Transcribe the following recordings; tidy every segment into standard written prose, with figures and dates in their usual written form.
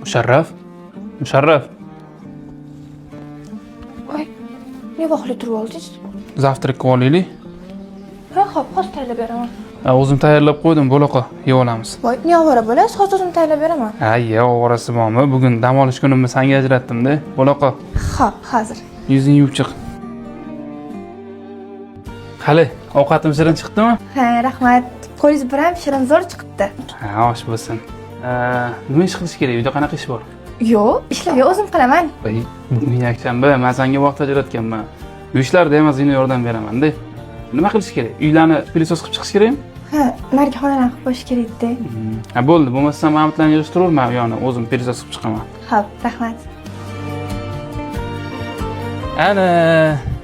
Musharraf? Musharraf, Voy, ne vaqtli turib oldingiz? zavtrakka olaylik. Ha, xo'p, hozir tayyorlab beraman. O'zim tayyorlab qo'ydim, bo'laqa yeb olamiz. Voy, ne ovora bo'lasiz? Hozir o'zim tayyorlab beraman. Ha, ye, ovorasi bormi? Bugun dam olish kunimni senga ajratdim-da. Bo'laqa, Xo'p, hozir. yuzingni yuvib chiq. Qani, ovqatim shirin chiqdimi? Ha, rahmat. Qo'lingiz bilan shirin zo'r chiqibdi. Ha, osh bo'lsin. Nima ish qilish kerak? Uyda qanaqa ish bor? Yo'q, ishlarga o'zim qilaman. Bugun yakshanba, men senga vaqt ajratganman. Bu ishlarda ham o'zingga yordam beraman-da. Nima qilish kerak? Uylarni pilisos qilib chiqish kerakmi? Ha, narigi xonalarni qilib qo'yish kerak-da. Ha, bo'ldi. Bo'lmasa men bilan yig'ishtirurman, yo'qmi? O'zim pilisos qilib chiqaman. Xo'p, rahmat. Ana,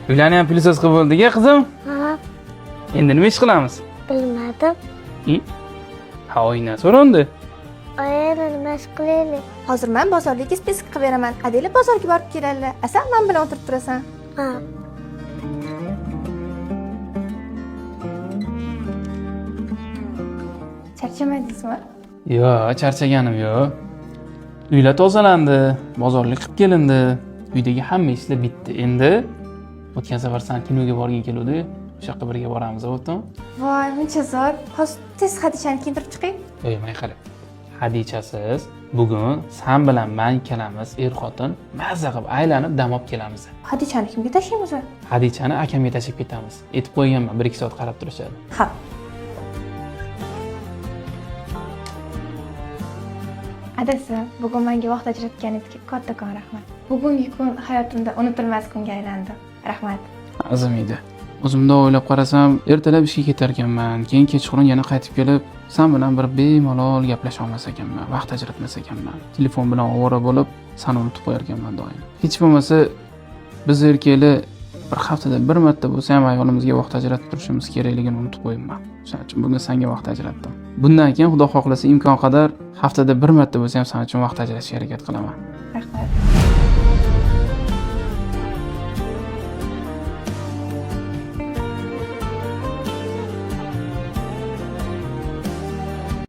uylarni ham pilisos qilib bo'ldik-a, qizim? Ha, Endi nima ish qilamiz? bilmadim. Ha, oyna so'randi. Oyana nima ish qilaylik? Hozir men bozorga spis qilib beraman. Hadeli bozorga borib kelinglar. Asan men bilan o'tirib turasan. Ha, Charchamadingizmi? Yo'q, charchaganim yo'q. Uylar tozalandi, bozorlik qilib kelindi. Uydagi hamma ishlar bitdi. Endi o'tgan safar sen kinoga borging keluvdi. O'sha yoqqa birga boramiz, bo'ptimi? Voy, muncha zo'r. Hozir tez Xadichani kiyintirib chiqing. Men qara. Hadichasiz bugun sen bilan men kelamiz, er-xotin mazza qilib aylanib dam olib kelamiz. Xadichani kimga tashlaymiz? Hadichani akamga tashib ketamiz. Aytib qo'yganman, 1-2 soat qarab turishadi. Xo'p. Adasi, bugun menga vaqt ajratganingizga kattakon rahmat. Bugungi kun hayotimda unutilmas kunga aylandi. Rahmat. Azimaydi. O'zimda o'ylab qarasam, ertalab ishga ketar ekanman, keyin kechqurun yana qaytib kelib, sen bilan bir bemalol gaplasha olmas ekanman, vaqt ajratmas ekanman. Telefon bilan ovora bo'lib, seni unutib qo'yar ekanman doim. Hech bo'lmasa biz erkaklar bir haftada bir marta bo'lsa ham ayolimizga vaqt ajratib turishimiz kerakligini unutib qo'yibman. Shuning uchun bugun senga vaqt ajratdim. Bundan keyin Xudo xohlasa imkon qadar haftada bir marta bo'lsa ham sen uchun vaqt ajratishga harakat qilaman. Rahmat.